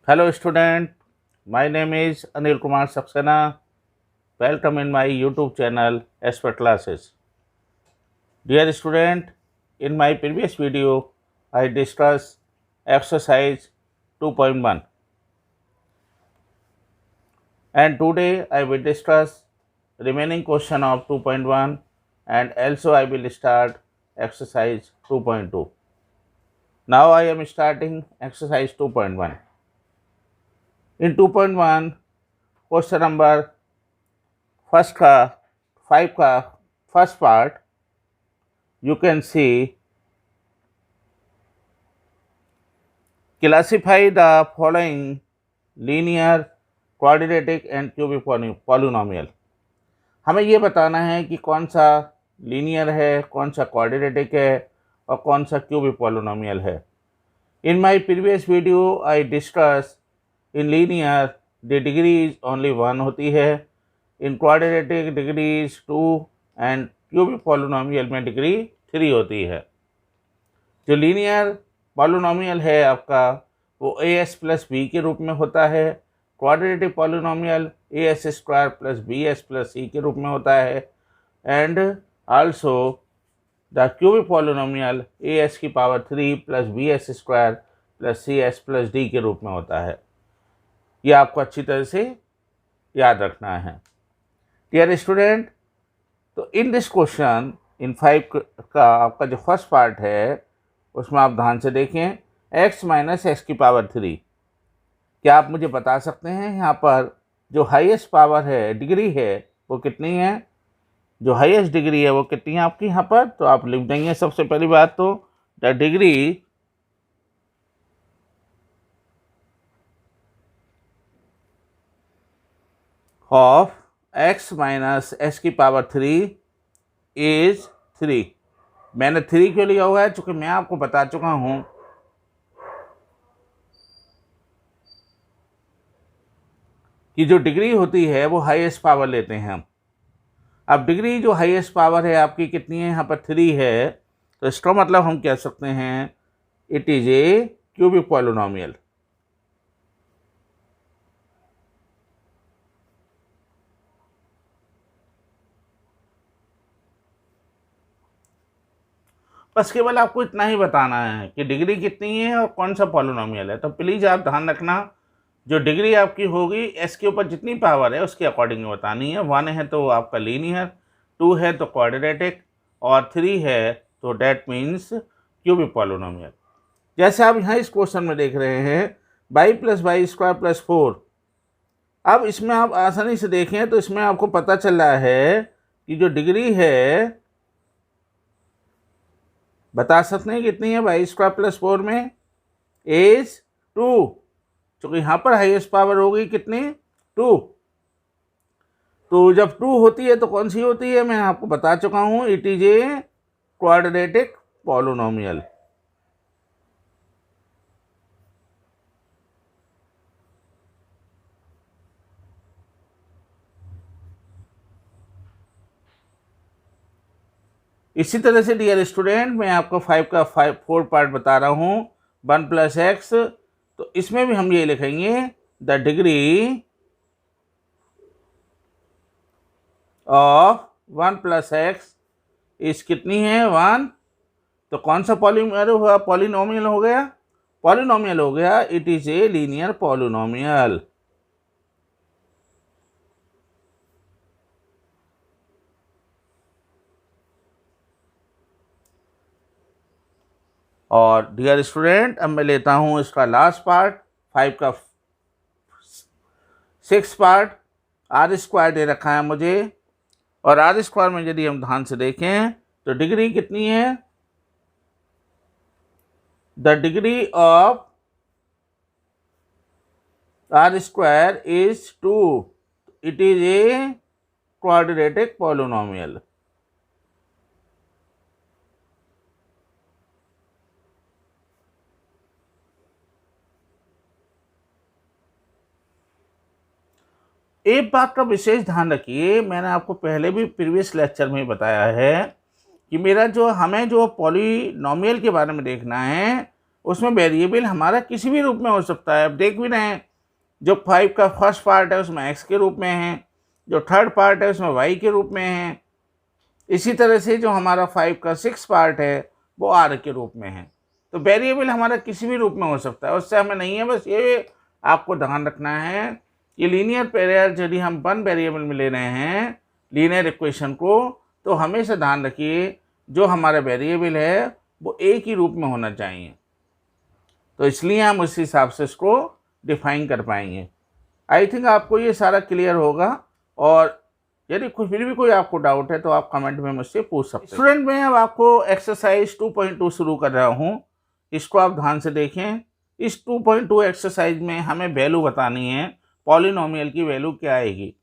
Hello student, my name is Anil Kumar Saxena. Welcome in my YouTube channel Expert Classes. Dear student, in my previous video I discussed exercise 2.1 and today I will discuss remaining question of 2.1 and also I will start exercise 2.2. Now I am starting exercise 2.1. In 2.1 question number first का 5 का first part you can see classify the following linear quadratic and cubic polynomial। हमें ये बताना है कि कौन सा linear है, कौन सा क्वाड्रेटिक है और कौन सा क्यूबिक पॉलिनोमियल है। In my previous video I discuss in linear the degree is only 1 होती है, in quadratic degree is 2 and cubic polynomial में डिग्री 3 होती है। जो लीनियर पॉलिनोमियल है आपका वो as प्लस बी के रूप में होता है, quadratic polynomial as square plus bs plus c के रूप में होता है and also the cubic polynomial as की power 3 plus bs square plus cs plus d के रूप में होता है। ये आपको अच्छी तरह से याद रखना है। डियर स्टूडेंट, तो इन दिस क्वेश्चन इन 5 का आपका जो फर्स्ट पार्ट है उसमें आप ध्यान से देखें x माइनस एक्स की पावर 3। क्या आप मुझे बता सकते हैं यहाँ पर जो हाईएस्ट पावर है, डिग्री है, वो कितनी है? जो हाईएस्ट डिग्री है वो कितनी है आपकी यहाँ पर? तो आप लिख देंगे सबसे पहली बात तो the degree of x minus x की पावर 3 इज 3। मैंने 3 क्यों लिया हुआ है? चूँकि मैं आपको बता चुका हूँ कि जो डिग्री होती है वो हाईएस्ट पावर लेते हैं हम। अब डिग्री जो हाईएस्ट पावर है आपकी कितनी है? यहाँ पर 3 है, तो इसका मतलब हम कह सकते हैं it is A cubic polynomial. बस केवल आपको इतना ही बताना है कि डिग्री कितनी है और कौन सा पॉलिनोमियल है। तो प्लीज़ आप ध्यान रखना, जो डिग्री आपकी होगी एस के ऊपर जितनी पावर है उसके अकॉर्डिंग बतानी है। 1 है तो आपका लीनियर, 2 है तो क्वाड्रेटिक और 3 है तो डैट मीन्स क्यूबिक पॉलिनोमियल। जैसे आप यहाँ इस क्वेश्चन में देख रहे हैं by plus by square plus 4। अब इसमें आप आसानी से देखें तो इसमें आपको पता चल रहा है कि जो डिग्री है बता सकते हैं कितनी है बाई स्क्वायर प्लस 4 में इज 2। क्योंकि यहाँ पर हाईएस्ट पावर होगी कितनी? 2। तो जब 2 होती है तो कौन सी होती है? मैं आपको बता चुका हूँ it is a quadratic polynomial. इसी तरह से डियर स्टूडेंट मैं आपको 5 का 4 पार्ट बता रहा हूँ 1 प्लस एक्स, तो इसमें भी हम ये लिखेंगे the degree of 1 plus x इस कितनी है? 1। तो कौन सा पॉलिनोमियल हो गया? पॉलिनोमियल हो गया it is a linear polynomial. और डियर स्टूडेंट अब मैं लेता हूँ इसका लास्ट पार्ट 5 का 6 पार्ट। आर स्क्वायर दे रखा है मुझे, और आर स्क्वायर में यदि हम ध्यान से देखें तो डिग्री कितनी है? The degree of r square is 2। It is a quadratic polynomial. एक बात का विशेष ध्यान रखिए, मैंने आपको पहले भी प्रीवियस लेक्चर में बताया है कि हमें जो पॉलिनोमियल के बारे में देखना है उसमें वेरिएबल हमारा किसी भी रूप में हो सकता है। अब देख भी रहे हैं, जो 5 का फर्स्ट पार्ट है उसमें x के रूप में है, जो थर्ड पार्ट है उसमें y के रूप में है। इसी तरह से जो हमारा 5 का 6 पार्ट है वो r के रूप में है। तो वेरिएबल हमारा किसी भी रूप में हो सकता है, उससे हमें नहीं है। बस ये आपको ध्यान रखना है कि लीनियर पेयर यदि हम वन वेरिएबल में ले रहे हैं लीनियर इक्वेशन को, तो हमेशा ध्यान रखिए जो हमारा वेरिएबल है वो एक ही रूप में होना चाहिए। तो इसलिए हम उस हिसाब से इसको डिफाइन कर पाएंगे। आई थिंक आपको ये सारा क्लियर होगा, और यदि फिर भी कोई आपको डाउट है तो आप कमेंट में मुझसे पूछ सकते हैं। स्टूडेंट, मैं अब आपको एक्सरसाइज 2.2 शुरू कर रहा हूँ, इसको आप ध्यान से देखें। इस 2.2 एक्सरसाइज में हमें वैल्यू बतानी है, पॉलिनोमियल की वैल्यू क्या आएगी।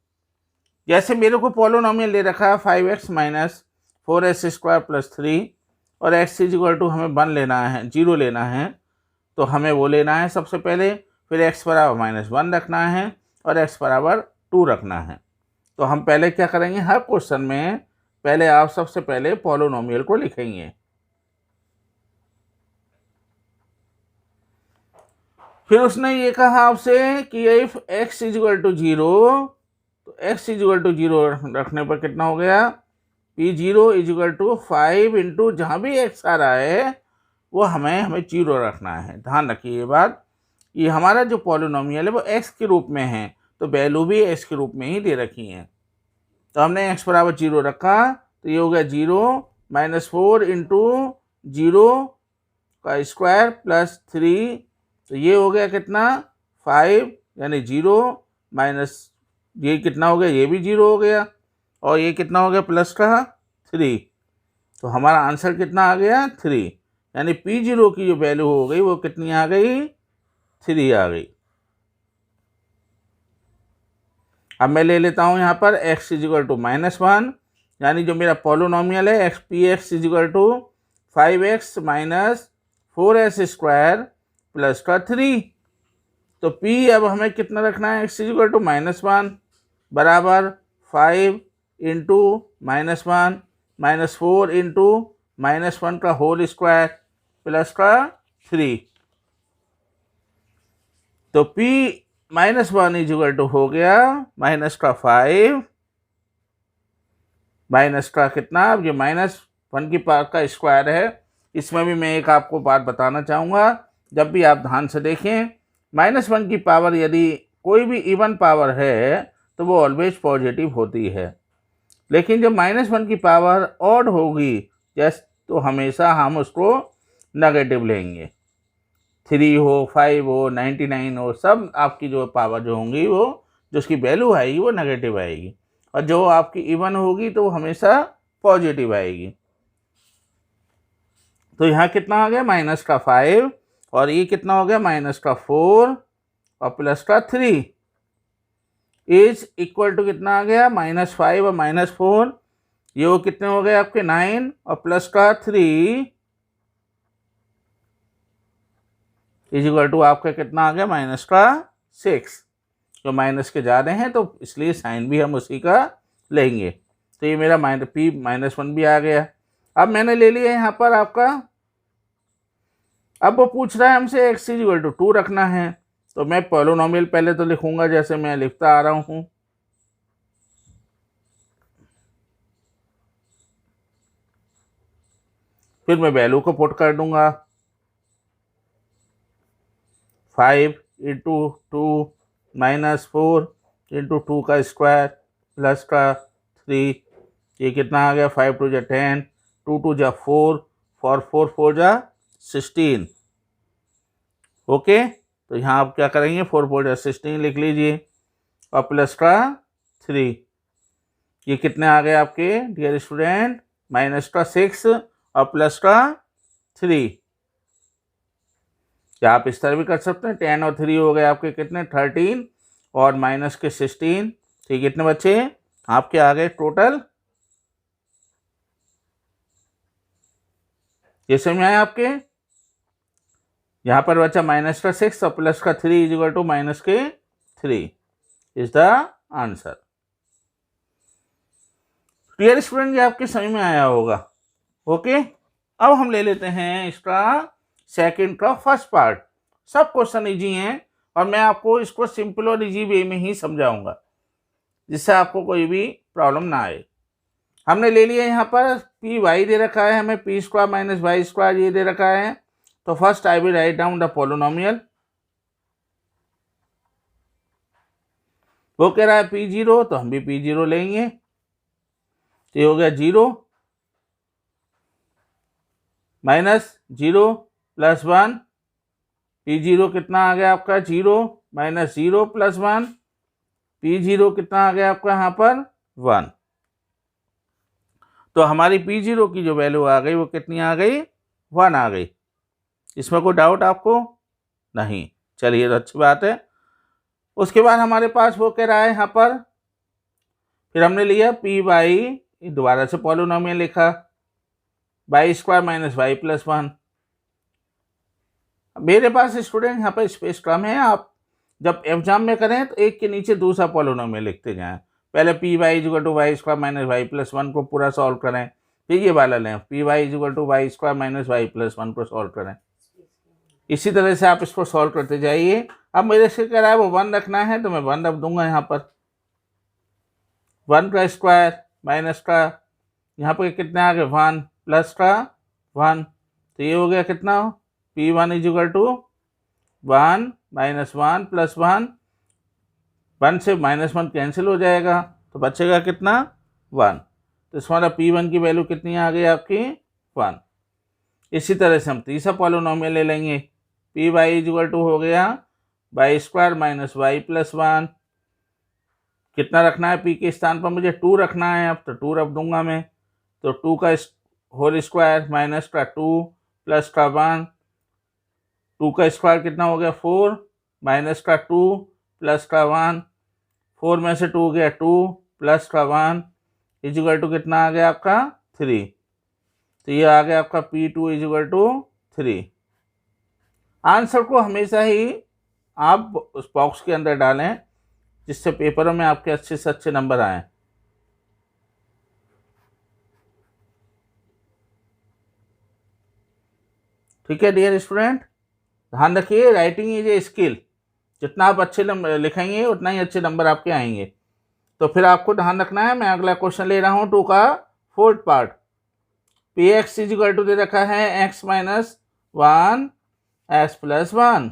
जैसे मेरे को पॉलिनोमियल ले रखा है 5x माइनस 4s² प्लस 3, और x इक्वल टू हमें 1 लेना है, 0 लेना है। तो हमें वो लेना है सबसे पहले, फिर x बराबर -1 रखना है और x बराबर 2 रखना है। तो हम पहले क्या करेंगे, हर क्वेश्चन में पहले आप सबसे पहले पॉलिनोमियल को लिखेंगे। फिर उसने ये कहा आपसे कि इफ x इक्वल टू 0, तो x इक्वल टू 0 रखने पर कितना हो गया, P0 इक्वल टू 5 इंटू जहाँ भी x आ रहा है वो हमें 0 रखना है। ध्यान रखिए ये बात, ये हमारा जो पॉलिनोमियल है वो x के रूप में है, तो वैल्यू भी x के रूप में ही दे रखी है। तो हमने x बराबर 0 रखा, तो ये हो गया 0 माइनस 4 इंटू 0 का स्क्वायर प्लस 3, तो ये हो गया कितना 5, यानी 0 माइनस ये कितना हो गया, ये भी 0 हो गया, और ये कितना हो गया प्लस का 3। तो हमारा आंसर कितना आ गया 3, यानी P0 की जो वैल्यू हो गई वो कितनी आ गई, 3 आ गई। अब मैं ले लेता हूँ यहाँ पर x इक्वल टू -1, यानी जो मेरा पॉलिनोमियल है Px equal to 5x minus 4s² plus का 3। तो P अब हमें कितना रखना है, x इक्वल टू -1 बराबर 5 इंटू -1 माइनस 4 इंटू -1 का होल स्क्वायर प्लस का 3। तो P -1 इक्वल टू हो गया माइनस का 5 माइनस का कितना, अब ये -1 की पावर का स्क्वायर है। इसमें भी मैं एक आपको बात बताना चाहूँगा, जब भी आप ध्यान से देखें, -1 की पावर यदि कोई भी इवन पावर है तो वो ऑलवेज पॉजिटिव होती है, लेकिन जब -1 की पावर ऑड होगी जैसे, तो हमेशा हम उसको नेगेटिव लेंगे। 3 हो, 5 हो, 99 हो, सब आपकी जो पावर जो होंगी वो जो उसकी वैल्यू आएगी वो नेगेटिव आएगी, और जो आपकी इवन होगी तो हमेशा पॉजिटिव आएगी। तो यहाँ कितना आ गया माइनस का 5, और ये कितना हो गया माइनस का 4 और प्लस का 3 इज इक्वल टू कितना आ गया -5 और -4, ये वो कितने हो गए आपके 9 और प्लस का 3 इज इक्वल टू आपका कितना आ गया माइनस का 6। जो माइनस के जा रहे हैं तो इसलिए साइन भी हम उसी का लेंगे। तो ये मेरा -1 भी आ गया। अब मैंने ले लिया यहाँ पर आपका, अब वो पूछ रहा है हमसे x इक्वल टू 2 रखना है, तो मैं पॉलिनोमियल पहले तो लिखूंगा जैसे मैं लिखता आ रहा हूँ। फिर मैं वैल्यू को पुट कर दूंगा, 5 इंटू 2 माइनस 4 इंटू 2 का स्क्वायर प्लस का 3, ये कितना आ गया 5 2 जा 10, 2 2 जा 4, 4 4 4 जा 16। ओके, तो यहाँ आप क्या करेंगे 4 4 जा 16 लिख लीजिए, और प्लस का 3, ये कितने आ गए आपके डियर स्टूडेंट माइनस का 6 और प्लस का 3। क्या आप इस तरह भी कर सकते हैं, 10 और 3 हो गए आपके कितने 13 और माइनस के 16, ठीक, कितने बच्चे आपके आ गए टोटल, ये समझ में आया आपके। यहाँ पर बचा माइनस का 6 और प्लस का 3 इज इक्वल टू माइनस के 3 is the answer. Dear student, ये आपके समझ में आया होगा। ओके, अब हम ले लेते हैं इसका सेकंड का फर्स्ट पार्ट। सब क्वेश्चन इजी हैं और मैं आपको इसको सिंपल और इजी वे में ही समझाऊंगा जिससे आपको कोई भी प्रॉब्लम ना आए। हमने ले लिया यहाँ पर पी वाई दे रखा है, हमें p square minus y square ये दे रखा है। तो first I will write down the polynomial. वो कह रहा है पी जीरो, तो हम भी पी जीरो लेंगे। तो ये हो गया 0 माइनस 0 प्लस 1। पी जीरो कितना आ गया आपका 0 माइनस 0 प्लस 1। पी जीरो कितना आ गया आपका यहाँ पर 1। तो हमारी पी जीरो की जो वैल्यू आ गई वो कितनी आ गई 1 आ गई। इसमें कोई डाउट आपको नहीं? चलिए तो अच्छी बात है। उसके बाद हमारे पास वो कह रहा है यहाँ पर, फिर हमने लिया पी वाई, दोबारा से पॉलिनोमियल लिखा y square minus y plus 1। मेरे पास स्टूडेंट यहाँ पर स्पेस कम है, आप जब एग्जाम में करें तो एक के नीचे दूसरा पॉलिनोमियल लिखते जाएं। पहले p y equal to y square minus y plus 1 को पूरा सॉल्व करें, फिर ये वाला लें p y equal to y square minus y plus 1 को सॉल्व करें। इसी तरह से आप इसको सॉल्व करते जाइए। अब मेरे से कह रहा है वो 1 रखना है, तो मैं 1 रख दूंगा यहाँ पर। 1 का स्क्वायर माइनस का यहाँ पर कितने आ गए 1 प्लस का 1। तो ये हो गया कितना p one is equal to 1 minus 1 plus 1। 1 से माइनस 1 कैंसिल हो जाएगा तो बचेगा कितना 1। तो इस हमारा पी वन की वैल्यू कितनी आ गई आपकी 1। इसी तरह से हम तीसरा पॉलिनोमियल ले लेंगे। P y is equal to हो गया y square minus y plus 1। कितना रखना है पी के स्थान पर मुझे 2 रखना है, अब तो 2 रख दूंगा मैं। तो 2 का होल स्क्वायर माइनस का 2 प्लस का 1। 2 का स्क्वायर कितना हो गया 4 माइनस का 2 प्लस का 1। 4 में से 2 गया 2 प्लस का 1 इज इक्वल टू कितना आ गया आपका 3। तो ये आ गया आपका P2 is equal to 3। Answer को हमेशा ही आप उस बॉक्स के अंदर डालें जिससे पेपरों में आपके अच्छे से अच्छे नंबर आए। ठीक है डियर स्टूडेंट, ध्यान रखिए राइटिंग इज ए स्किल। जितना आप अच्छे लिखेंगे उतना ही अच्छे नंबर आपके आएंगे। तो फिर आपको ध्यान रखना है। मैं अगला क्वेश्चन ले रहा हूँ 2 का 4th part. P x is equal to दे रखा है एक्स माइनस 1 एक्स प्लस 1।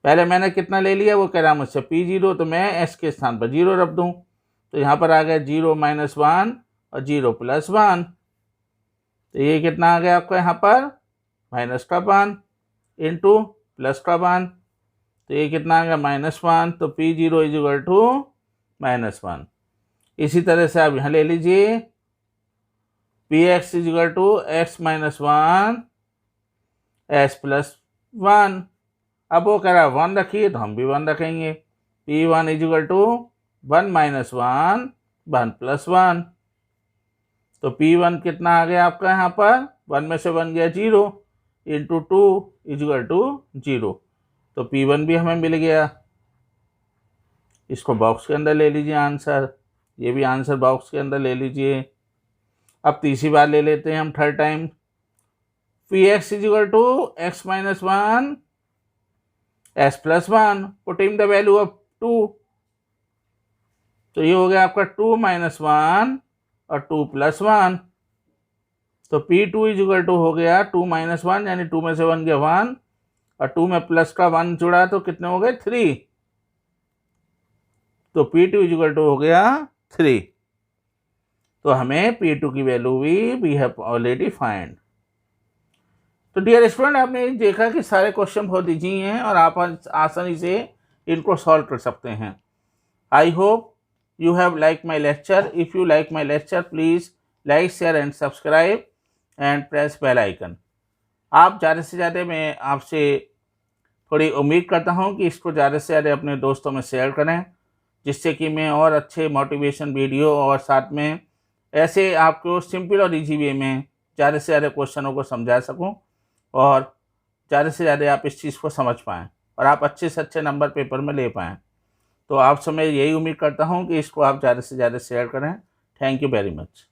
पहले मैंने कितना ले लिया वो कह रहा है मुझसे पी जीरो, तो मैं एक्स के स्थान पर 0 रख दूँ। तो यहाँ पर आ गया 0 माइनस 1 और 0 प्लस 1। तो ये कितना आ गया आपका यहाँ पर माइनस का 1 इंटू प्लस का 1। तो ये कितना आ गया -1। तो p zero is equal to -1। इसी तरह से आप यहाँ ले लीजिए p x is equal to x minus 1 x plus 1। अब वो कह रहा है 1 रखिए, तो हम भी 1 रखेंगे। P one is equal to 1 minus 1 1 plus 1। तो पी वन कितना आ गया आपका यहाँ पर 1 में से 1 गया 0 इंटू 2 इज इक्वल टू 0। तो P1 भी हमें मिल गया। इसको बॉक्स के अंदर ले लीजिए आंसर। ये भी आंसर बॉक्स के अंदर ले लीजिए। अब तीसरी बार ले लेते हैं हम 3rd time. P x is equal to x minus 1 x plus 1 putting the value of 2। तो ये हो गया आपका 2 माइनस 1 और 2 प्लस 1। तो P2 इज इक्वल टू हो गया 2 माइनस 1 यानी 2 में से 1 गया 1 और 2 में प्लस का 1 जुड़ा तो कितने हो गए 3। तो P2 इज इक्वल टू हो गया 3। तो हमें P2 की वैल्यू भी वी हैव ऑलरेडी फाइंड। तो डियर स्टूडेंट, आपने देखा कि सारे क्वेश्चन बहुत ईजी हैं और आप आसानी से इनको सॉल्व कर सकते हैं। I hope you have liked my lecture. If you like my lecture, please like, share and subscribe and press bell icon. आप ज़्यादा से ज़्यादा मैं आपसे थोड़ी उम्मीद करता हूँ कि इसको ज़्यादा से ज़्यादा अपने दोस्तों में शेयर करें, जिससे कि मैं और अच्छे मोटिवेशन वीडियो और साथ में ऐसे आपको सिंपल और इजी वे में ज़्यादा से ज़्यादा क्वेश्चनों को समझा सकूँ और ज़्यादा से ज़्यादा आप इस चीज़ को समझ पाएँ और आप अच्छे से अच्छे नंबर पेपर में ले पाएँ। तो आपसे मैं यही उम्मीद करता हूँ कि इसको आप ज़्यादा से ज़्यादा शेयर करें। Thank you very much.